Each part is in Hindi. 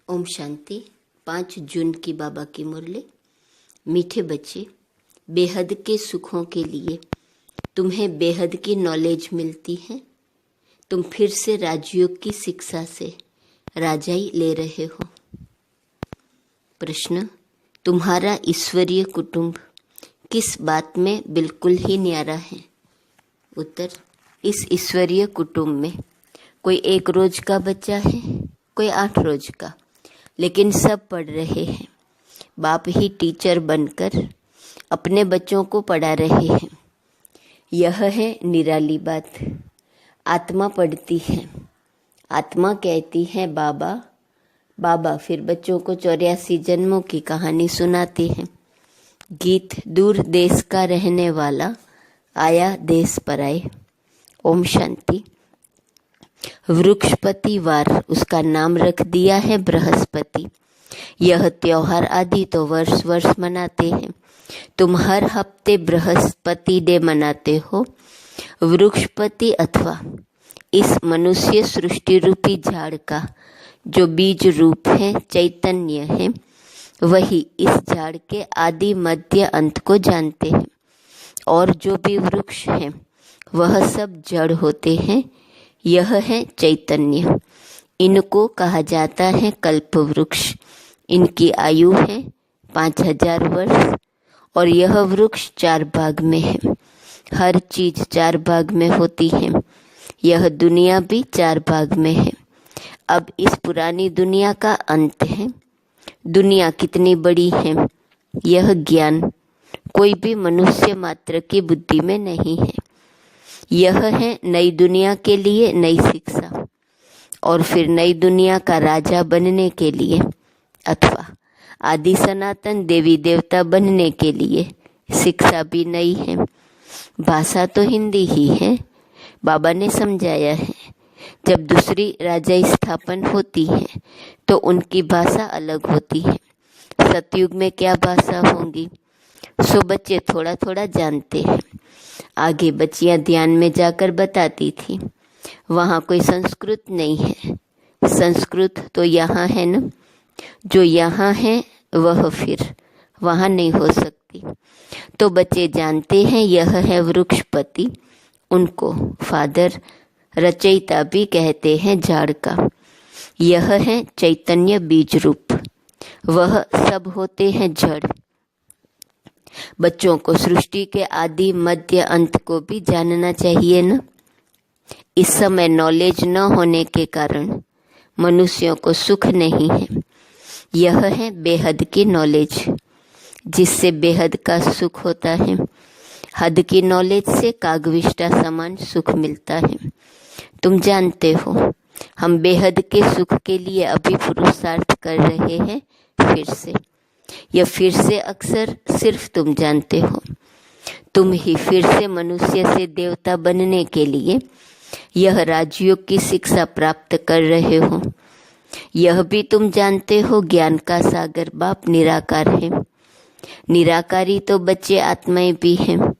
ओम शांति। 5 जून की बाबा की मुरली। मीठे बच्चे, बेहद के सुखों के लिए तुम्हें बेहद की नॉलेज मिलती है। तुम फिर से राजयोग की शिक्षा से राजाई ले रहे हो। प्रश्न, तुम्हारा ईश्वरीय कुटुंब किस बात में बिल्कुल ही न्यारा है? उत्तर, इस ईश्वरीय कुटुंब में कोई 1 रोज का बच्चा है, कोई 8 रोज का, लेकिन सब पढ़ रहे हैं। बाप ही टीचर बनकर अपने बच्चों को पढ़ा रहे हैं। यह है निराली बात। आत्मा पढ़ती है, आत्मा कहती है बाबा बाबा, फिर बच्चों को 84 जन्मों की कहानी सुनाती है। गीत, दूर देश का रहने वाला आया देश पर आए। ओम शांति। वृक्षपति वार उसका नाम रख दिया है बृहस्पति। यह त्योहार आदि तो वर्ष वर्ष मनाते हैं। तुम हर हफ्ते बृहस्पति डे मनाते हो। वृक्षपति अथवा इस मनुष्य सृष्टि रूपी झाड़ का जो बीज रूप है, चैतन्य है, वही इस झाड़ के आदि मध्य अंत को जानते हैं। और जो भी वृक्ष है वह सब जड़ होते हैं। यह है चैतन्य। इनको कहा जाता है कल्प वृक्ष। इनकी आयु है 5000 वर्ष और यह वृक्ष 4 भाग में है। हर चीज 4 भाग में होती है। यह दुनिया भी 4 भाग में है। अब इस पुरानी दुनिया का अंत है। दुनिया कितनी बड़ी है यह ज्ञान कोई भी मनुष्य मात्र की बुद्धि में नहीं है। यह है नई दुनिया के लिए नई शिक्षा, और फिर नई दुनिया का राजा बनने के लिए अथवा आदि सनातन देवी देवता बनने के लिए शिक्षा भी नई है। भाषा तो हिंदी ही है। बाबा ने समझाया है, जब दूसरी राजा स्थापन होती है तो उनकी भाषा अलग होती है। सतयुग में क्या भाषा होंगी सो बच्चे थोड़ा थोड़ा जानते हैं। आगे बच्चियां ध्यान में जाकर बताती थी, वहाँ कोई संस्कृत नहीं है। संस्कृत तो यहाँ है न, जो यहाँ है वह फिर वहाँ नहीं हो सकती। तो बच्चे जानते हैं यह है वृक्षपति। उनको फादर रचयिता भी कहते हैं झाड़ का। यह है चैतन्य बीज रूप। वह सब होते हैं जड़। बच्चों को सृष्टि के आदि मध्य अंत को भी जानना चाहिए न। इस समय नॉलेज न होने के कारण मनुष्यों को सुख नहीं है। यह है बेहद की नॉलेज, जिससे बेहद का सुख होता है। हद की नॉलेज से कागविष्टा समान सुख मिलता है। तुम जानते हो, हम बेहद के सुख के लिए अभी पुरुषार्थ कर रहे हैं। फिर से अक्सर सिर्फ तुम जानते हो। तुम ही फिर से मनुष्य से देवता बनने के लिए यह राजयोग की शिक्षा प्राप्त कर रहे हो। यह भी तुम जानते हो, ज्ञान का सागर बाप निराकार है। निराकारी तो बच्चे आत्माएं भी हैं,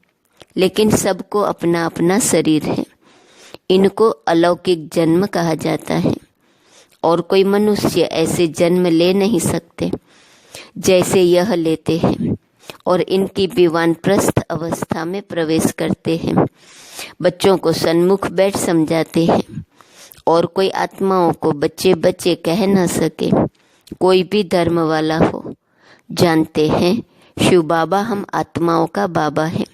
लेकिन सबको अपना अपना शरीर है। इनको अलौकिक जन्म कहा जाता है, और कोई मनुष्य ऐसे जन्म ले नहीं सकते जैसे यह लेते हैं, और इनकी भी वानप्रस्थ अवस्था में प्रवेश करते हैं। बच्चों को सन्मुख बैठ समझाते हैं, और कोई आत्माओं को बच्चे बच्चे कह न सके। कोई भी धर्म वाला हो, जानते हैं शिव बाबा हम आत्माओं का बाबा है।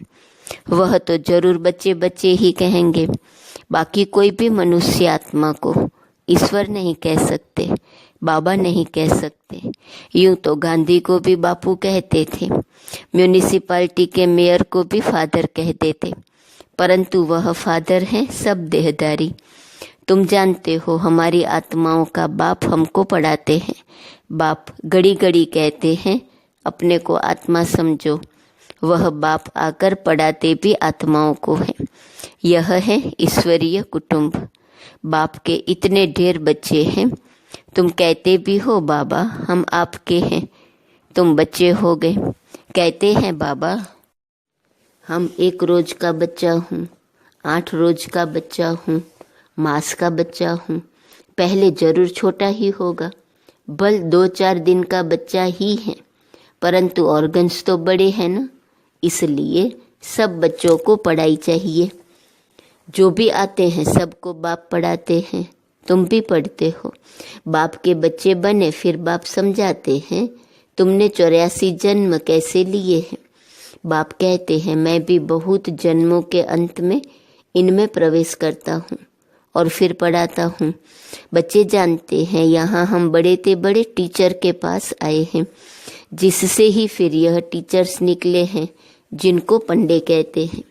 वह तो जरूर बच्चे बच्चे ही कहेंगे। बाकी कोई भी मनुष्य आत्मा को ईश्वर नहीं कह सकते, बाबा नहीं कह सकते। यूं तो गांधी को भी बापू कहते थे, म्यूनिसिपैलिटी के मेयर को भी फादर कहते थे, परंतु वह फादर है सब देहदारी। तुम जानते हो, हमारी आत्माओं का बाप हमको पढ़ाते हैं। बाप घड़ी घड़ी कहते हैं अपने को आत्मा समझो। वह बाप आकर पढ़ाते भी आत्माओं को है। यह है ईश्वरीय कुटुंब। बाप के इतने ढेर बच्चे हैं। तुम कहते भी हो बाबा हम आपके हैं। तुम बच्चे हो गए। कहते हैं बाबा हम 1 रोज का बच्चा हूँ, 8 रोज का बच्चा हूँ, मास का बच्चा हूँ। पहले जरूर छोटा ही होगा, बल 2-4 दिन का बच्चा ही है, परंतु ऑर्गन्स तो बड़े हैं ना, इसलिए सब बच्चों को पढ़ाई चाहिए। जो भी आते हैं सबको बाप पढ़ाते हैं, तुम भी पढ़ते हो। बाप के बच्चे बने फिर बाप समझाते हैं तुमने 84 जन्म कैसे लिए हैं। बाप कहते हैं मैं भी बहुत जन्मों के अंत में इनमें प्रवेश करता हूँ और फिर पढ़ाता हूँ। बच्चे जानते हैं यहाँ हम बड़े ते बड़े टीचर के पास आए हैं, जिससे ही फिर यह टीचर्स निकले हैं जिनको पंडे कहते हैं।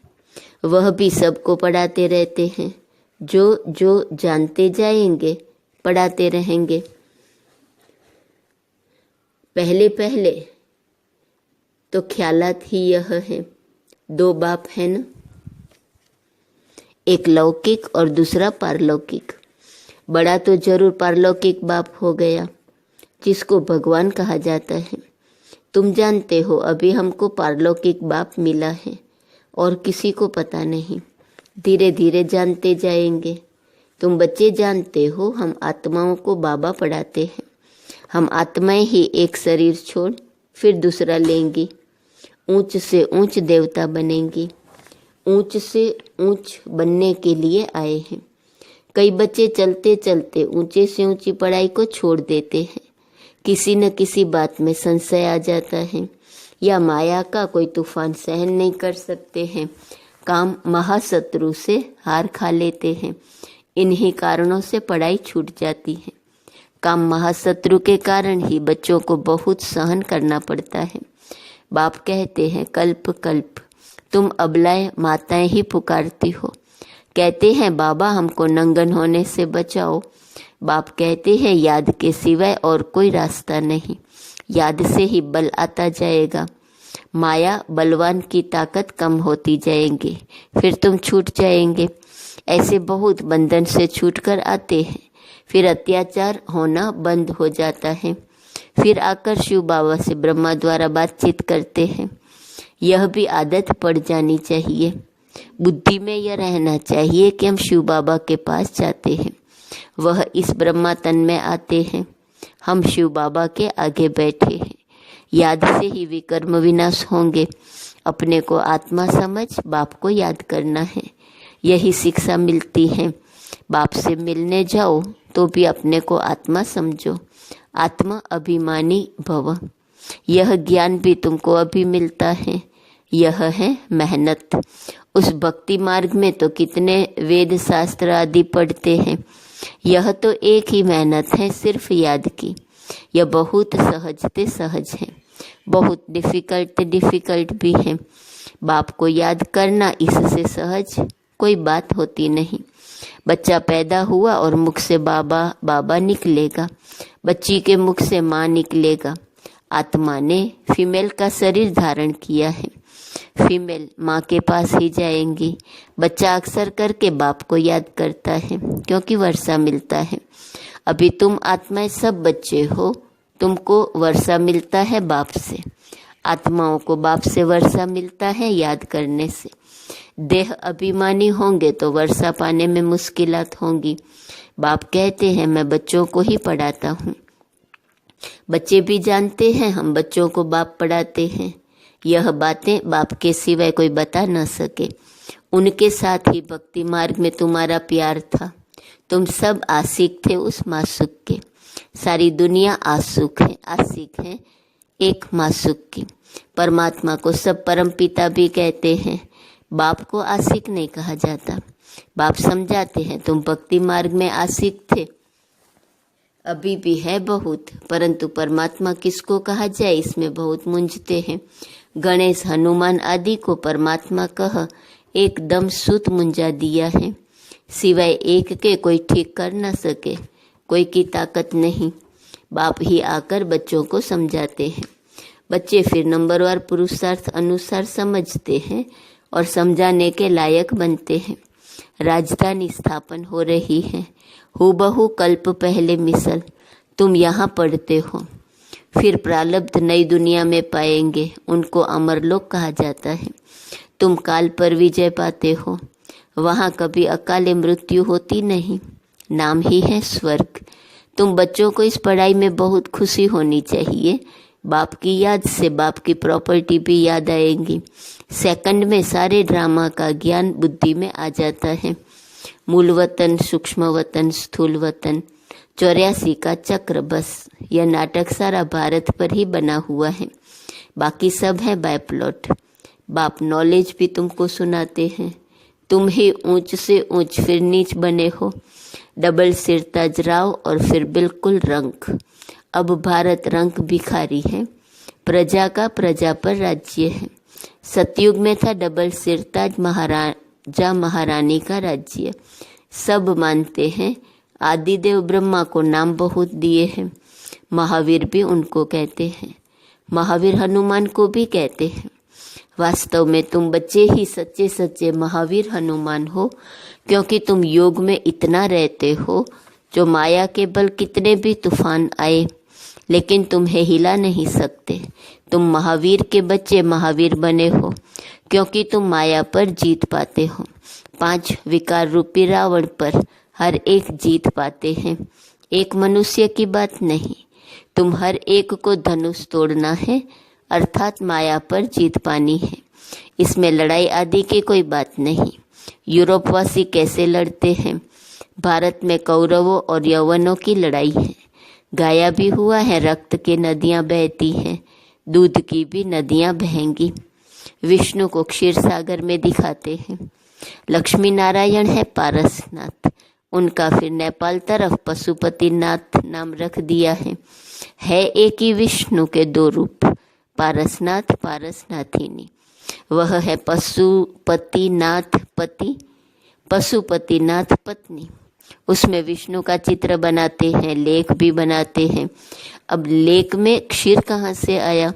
वह भी सबको पढ़ाते रहते हैं, जो जो जानते जाएंगे पढ़ाते रहेंगे। पहले पहले तो ख्यालात ही यह है, 2 बाप है ना, एक लौकिक और दूसरा पारलौकिक। बड़ा तो जरूर पारलौकिक बाप हो गया, जिसको भगवान कहा जाता है। तुम जानते हो अभी हमको पारलौकिक बाप मिला है और किसी को पता नहीं, धीरे धीरे जानते जाएंगे। तुम बच्चे जानते हो हम आत्माओं को बाबा पढ़ाते हैं। हम आत्माएं ही एक शरीर छोड़ फिर दूसरा लेंगी, ऊंच से ऊंच देवता बनेंगी। ऊंच से ऊंच बनने के लिए आए हैं। कई बच्चे चलते चलते ऊंचे से ऊंची पढ़ाई को छोड़ देते हैं। किसी न किसी बात में संशय आ जाता है या माया का कोई तूफान सहन नहीं कर सकते हैं, काम महाशत्रु से हार खा लेते हैं। इन्हीं कारणों से पढ़ाई छूट जाती है। काम महाशत्रु के कारण ही बच्चों को बहुत सहन करना पड़ता है। बाप कहते हैं कल्प कल्प तुम अबलाएं माताएं ही पुकारती हो। कहते हैं बाबा हमको नंगन होने से बचाओ। बाप कहते हैं याद के सिवाय और कोई रास्ता नहीं, याद से ही बल आता जाएगा। माया बलवान की ताकत कम होती जाएंगी, फिर तुम छूट जाएंगे। ऐसे बहुत बंधन से छूटकर आते हैं, फिर अत्याचार होना बंद हो जाता है। फिर आकर शिव बाबा से ब्रह्मा द्वारा बातचीत करते हैं। यह भी आदत पड़ जानी चाहिए, बुद्धि में यह रहना चाहिए कि हम शिव बाबा के पास जाते हैं। वह इस ब्रह्मा तन में आते हैं, हम शिव बाबा के आगे बैठे हैं। याद से ही विकर्म विनाश होंगे। अपने को आत्मा समझ बाप को याद करना है, यही शिक्षा मिलती है। बाप से मिलने जाओ तो भी अपने को आत्मा समझो, आत्मा अभिमानी भव। यह ज्ञान भी तुमको अभी मिलता है। यह है मेहनत। उस भक्ति मार्ग में तो कितने वेद शास्त्र आदि पढ़ते हैं, यह तो एक ही मेहनत है सिर्फ याद की। यह बहुत सहजते सहज है, बहुत डिफिकल्ट भी है। बाप को याद करना इससे सहज कोई बात होती नहीं। बच्चा पैदा हुआ और मुख से बाबा बाबा निकलेगा, बच्ची के मुख से माँ निकलेगा। आत्मा ने फीमेल का शरीर धारण किया है, फीमेल माँ के पास ही जाएंगी। बच्चा अक्सर करके बाप को याद करता है क्योंकि वर्षा मिलता है। अभी तुम आत्माएं सब बच्चे हो, तुमको वर्षा मिलता है बाप से। आत्माओं को बाप से वर्षा मिलता है याद करने से। देह अभिमानी होंगे तो वर्षा पाने में मुश्किलात होंगी। बाप कहते हैं मैं बच्चों को ही पढ़ाता हूँ। बच्चे भी जानते हैं हम बच्चों को बाप पढ़ाते हैं। यह बातें बाप के सिवाय कोई बता न सके। उनके साथ ही भक्ति मार्ग में तुम्हारा प्यार था। तुम सब आशिक थे उस मासूक के। सारी दुनिया आशिक है एक मासूक की। परमात्मा को सब परमपिता भी कहते हैं, बाप को आशिक नहीं कहा जाता। बाप समझाते हैं तुम भक्ति मार्ग में आशिक थे, अभी भी है बहुत, परंतु परमात्मा किसको कहा जाए इसमें बहुत मूंझते हैं। गणेश हनुमान आदि को परमात्मा कह एकदम सुत मुंजा दिया है। सिवाय एक के कोई ठीक कर न सके, कोई की ताकत नहीं। बाप ही आकर बच्चों को समझाते हैं। बच्चे फिर नंबरवार पुरुषार्थ अनुसार समझते हैं और समझाने के लायक बनते हैं। राजधानी स्थापन हो रही है, हूबहू कल्प पहले मिसल तुम यहाँ पढ़ते हो। फिर प्रारब्ध नई दुनिया में पाएंगे, उनको अमरलोक कहा जाता है। तुम काल पर विजय पाते हो, वहाँ कभी अकाले मृत्यु होती नहीं, नाम ही है स्वर्ग। तुम बच्चों को इस पढ़ाई में बहुत खुशी होनी चाहिए। बाप की याद से बाप की प्रॉपर्टी भी याद आएंगी। सेकंड में सारे ड्रामा का ज्ञान बुद्धि में आ जाता है। मूल वतन, सूक्ष्म वतन, स्थूल वतन, 84 का चक्र, बस यह नाटक सारा भारत पर ही बना हुआ है, बाकी सब है बाय प्लॉट। बाप नॉलेज भी तुमको सुनाते हैं। तुम ही ऊंच से ऊंच फिर नीच बने हो, डबल सिर ताज राव और फिर बिल्कुल रंक। अब भारत रंक भिखारी है, प्रजा का प्रजा पर राज्य है। सतयुग में था डबल सिर ताज महाराजा महारानी का राज्य। सब मानते हैं आदिदेव ब्रह्मा को नाम बहुत दिए हैं, महावीर भी उनको कहते हैं, महावीर हनुमान को भी कहते हैं। वास्तव में तुम बच्चे ही सच्चे सच्चे महावीर हनुमान हो, क्योंकि तुम योग में इतना रहते हो जो माया के बल कितने भी तूफान आए लेकिन तुम्हें हिला नहीं सकते। तुम महावीर के बच्चे महावीर बने हो क्योंकि तुम माया पर जीत पाते हो। 5 विकार रूपी रावण पर हर एक जीत पाते हैं, एक मनुष्य की बात नहीं। तुम हर एक को धनुष तोड़ना है, अर्थात माया पर जीत पानी है। इसमें लड़ाई आदि की कोई बात नहीं। यूरोपवासी कैसे लड़ते हैं? भारत में कौरवों और यौवनों की लड़ाई है। गाया भी हुआ है, रक्त की नदियां बहती हैं, दूध की भी नदियां बहेंगी। विष्णु को क्षीर सागर में दिखाते हैं। लक्ष्मी नारायण है पारसनाथ, उनका फिर नेपाल तरफ पशुपतिनाथ नाम रख दिया है एक ही विष्णु के 2 रूप, पारसनाथ पारसनाथिनी। वह है पशुपतिनाथ पति, पशुपतिनाथ पत्नी। उसमें विष्णु का चित्र बनाते हैं, लेख भी बनाते हैं। अब लेख में क्षीर कहाँ से आया?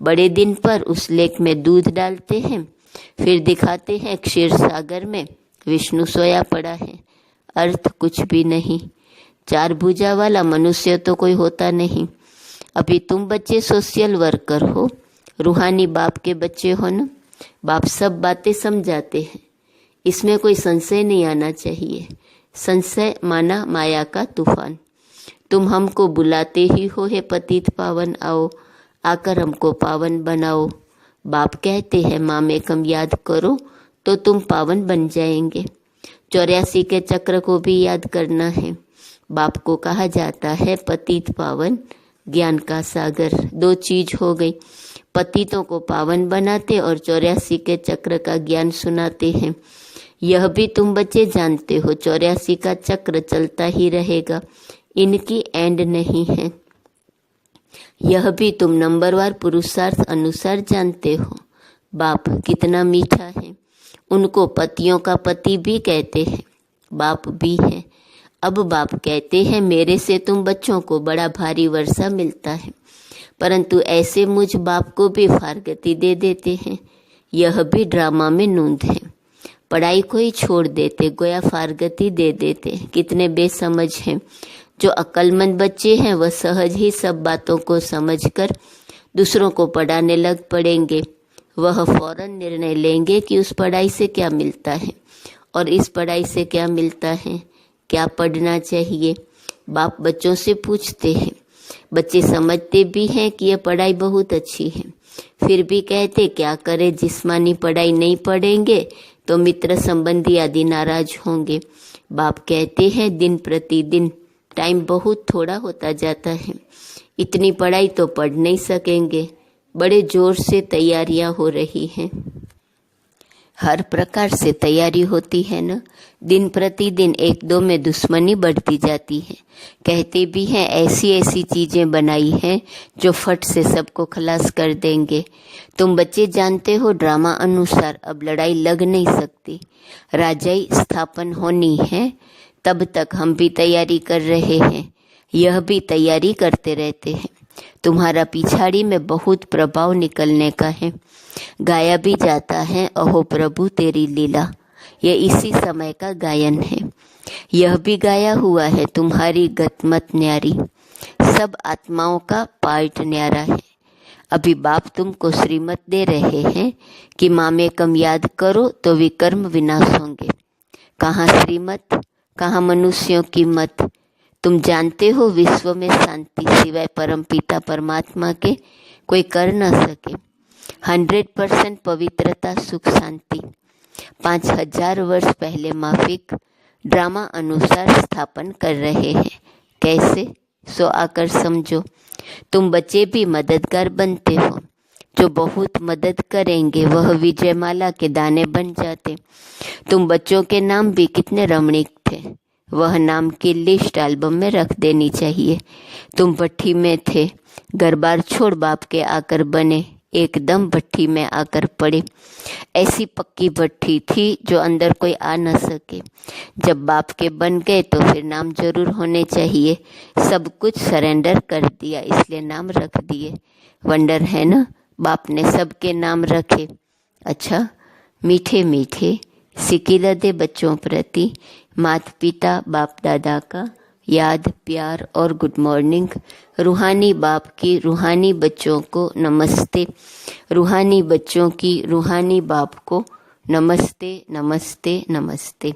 बड़े दिन पर उस लेख में दूध डालते हैं, फिर दिखाते हैं क्षीर सागर में विष्णु सोया पड़ा है। अर्थ कुछ भी नहीं। 4 भुजा वाला मनुष्य तो कोई होता नहीं। अभी तुम बच्चे सोशल वर्कर हो, रूहानी बाप के बच्चे हो ना। बाप सब बातें समझाते हैं, इसमें कोई संशय नहीं आना चाहिए। संशय माना माया का तूफान। तुम हमको बुलाते ही हो, हे पतित पावन आओ, आकर हमको पावन बनाओ। बाप कहते हैं मामेकम याद करो तो तुम पावन बन जाएंगे। 84 के चक्र को भी याद करना है। बाप को कहा जाता है पतित पावन, ज्ञान का सागर। 2 चीज हो गई, पतितों को पावन बनाते और 84 के चक्र का ज्ञान सुनाते हैं। यह भी तुम बच्चे जानते हो, 84 का चक्र चलता ही रहेगा, इनकी एंड नहीं है। यह भी तुम नंबरवार पुरुषार्थ अनुसार जानते हो। बाप कितना मीठा है, उनको पतियों का पति भी कहते हैं, बाप भी है। अब बाप कहते हैं मेरे से तुम बच्चों को बड़ा भारी वर्षा मिलता है, परंतु ऐसे मुझ बाप को भी फारगती दे देते हैं। यह भी ड्रामा में नूंद है। पढ़ाई को ही छोड़ देते, गोया फारगती दे देते। कितने बेसमझ हैं। जो अक्लमंद बच्चे हैं वह सहज ही सब बातों को समझकर दूसरों को पढ़ाने लग पड़ेंगे। वह फौरन निर्णय लेंगे कि उस पढ़ाई से क्या मिलता है और इस पढ़ाई से क्या मिलता है, क्या पढ़ना चाहिए। बाप बच्चों से पूछते हैं, बच्चे समझते भी हैं कि यह पढ़ाई बहुत अच्छी है, फिर भी कहते क्या करें, जिस्मानी पढ़ाई नहीं पढ़ेंगे तो मित्र संबंधी आदि नाराज होंगे। बाप कहते हैं दिन प्रतिदिन टाइम बहुत थोड़ा होता जाता है, इतनी पढ़ाई तो पढ़ नहीं सकेंगे। बड़े जोर से तैयारियां हो रही हैं, हर प्रकार से तैयारी होती है ना। दिन प्रतिदिन 1-2 में दुश्मनी बढ़ती जाती है। कहते भी हैं ऐसी ऐसी चीजें बनाई हैं जो फट से सबको खलास कर देंगे। तुम बच्चे जानते हो ड्रामा अनुसार अब लड़ाई लग नहीं सकती, राजाई स्थापन होनी है। तब तक हम भी तैयारी कर रहे हैं, यह भी तैयारी करते रहते हैं। तुम्हारा पिछाड़ी में बहुत प्रभाव निकलने का है। गाया भी जाता है अहो प्रभु तेरी लीला, यह इसी समय का गायन है। यह भी गाया हुआ है तुम्हारी गतमत न्यारी, सब आत्माओं का पार्ट न्यारा है। अभी बाप तुमको श्रीमत दे रहे हैं कि मामेकम याद करो तो विकर्म विनाश होंगे। कहाँ श्रीमत, कहाँ मनुष्यों की मत। तुम जानते हो विश्व में शांति सिवाय परमपिता परमात्मा के कोई कर न सके। 100% पवित्रता, सुख, शांति 5000 वर्ष पहले माफिक ड्रामा अनुसार स्थापन कर रहे हैं। कैसे? सो आकर समझो। तुम बच्चे भी मददगार बनते हो। जो बहुत मदद करेंगे वह विजयमाला के दाने बन जाते। तुम बच्चों के नाम भी कितने रमणीक थे, वह नाम की लिस्ट एल्बम में रख देनी चाहिए। तुम भट्ठी में थे, घर बार छोड़ बाप के आकर बने, एकदम भट्ठी में आकर पड़े। ऐसी पक्की भट्ठी थी जो अंदर कोई आ न सके। जब बाप के बन गए तो फिर नाम जरूर होने चाहिए। सब कुछ सरेंडर कर दिया, इसलिए नाम रख दिए। वंडर है ना, बाप ने सबके नाम रखे। अच्छा, मीठे मीठे सिकिलदे बच्चों प्रति माता पिता बाप दादा का याद, प्यार और गुड मॉर्निंग। रूहानी बाप की रूहानी बच्चों को नमस्ते। रूहानी बच्चों की रूहानी बाप को नमस्ते नमस्ते नमस्ते।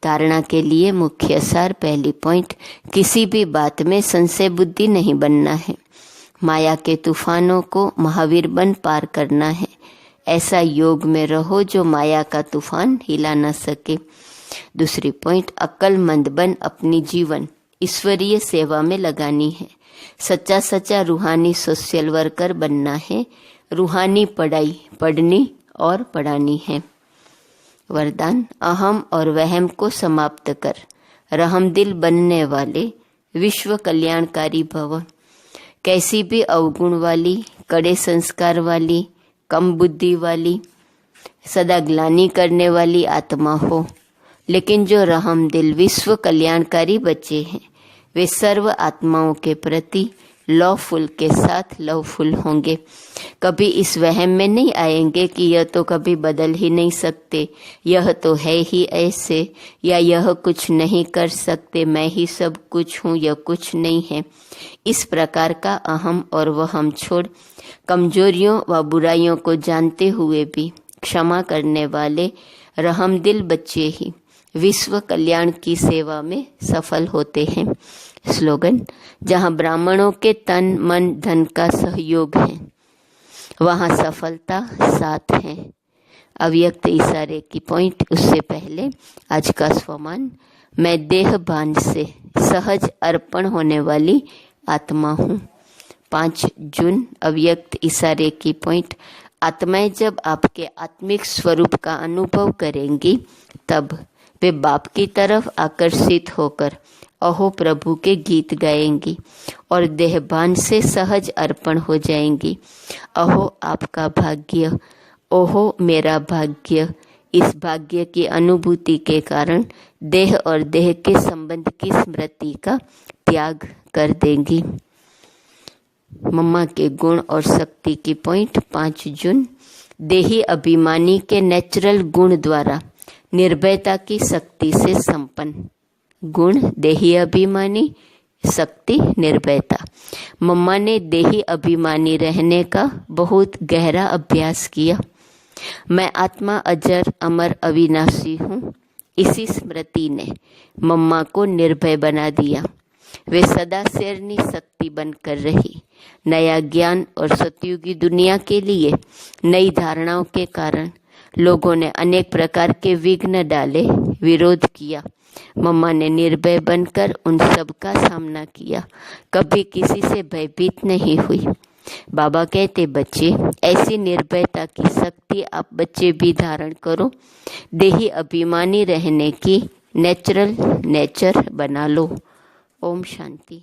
धारणा के लिए मुख्य सार। पहली पॉइंट, किसी भी बात में संशय बुद्धि नहीं बनना है। माया के तूफानों को महावीर बन पार करना है। ऐसा योग में रहो जो माया का तूफान हिला न सके। दूसरी पॉइंट, अक्लमंद बन अपनी जीवन ईश्वरीय सेवा में लगानी है। सच्चा सच्चा रूहानी सोशल वर्कर बनना है। रूहानी पढ़ाई पढ़नी और पढ़ानी है। वरदान, अहम और वहम को समाप्त कर रहमदिल बनने वाले विश्व कल्याणकारी भव। कैसी भी अवगुण वाली, कड़े संस्कार वाली, कम बुद्धि वाली, सदा ग्लानि करने वाली आत्मा हो, लेकिन जो रहमदिल विश्व कल्याणकारी बच्चे हैं वे सर्व आत्माओं के प्रति लवफुल के साथ लवफुल होंगे। कभी इस वहम में नहीं आएंगे कि यह तो कभी बदल ही नहीं सकते, यह तो है ही ऐसे, या यह कुछ नहीं कर सकते, मैं ही सब कुछ हूँ, यह कुछ नहीं है। इस प्रकार का अहम और वहम छोड़ कमजोरियों व बुराइयों को जानते हुए भी क्षमा करने वाले रहमदिल बच्चे ही विश्व कल्याण की सेवा में सफल होते हैं। स्लोगन, जहाँ ब्राह्मणों के तन मन धन का सहयोग है वहाँ सफलता साथ है। अव्यक्त इशारे की पॉइंट। उससे पहले आज का स्वमान, मैं देह भान से सहज अर्पण होने वाली आत्मा हूँ। 5 जून अव्यक्त इशारे की पॉइंट। आत्माएं जब आपके आत्मिक स्वरूप का अनुभव करेंगी तब वे बाप की तरफ आकर्षित होकर अहो प्रभु के गीत गाएंगी और देहभान से सहज अर्पण हो जाएंगी। अहो आपका भाग्य, ओहो मेरा भाग्य। इस भाग्य की अनुभूति के कारण देह और देह के संबंध की स्मृति का त्याग कर देंगी। मम्मा के गुण और शक्ति की पॉइंट। 5 जून देही अभिमानी के नेचुरल गुण द्वारा निर्भयता की शक्ति से संपन्न। गुण देही अभिमानी, शक्ति निर्भयता। मम्मा ने देही अभिमानी रहने का बहुत गहरा अभ्यास किया। मैं आत्मा अजर अमर अविनाशी हूँ, इसी स्मृति ने मम्मा को निर्भय बना दिया। वे सदा शेरनी शक्ति बनकर रही। नया ज्ञान और सतयुगी दुनिया के लिए नई धारणाओं के कारण लोगों ने अनेक प्रकार के विघ्न डाले, विरोध किया। मम्मा ने निर्भय बनकर उन सब का सामना किया, कभी किसी से भयभीत नहीं हुई। बाबा कहते, बच्चे ऐसी निर्भयता की शक्ति आप बच्चे भी धारण करो। देही अभिमानी रहने की नेचर बना लो। ओम शांति।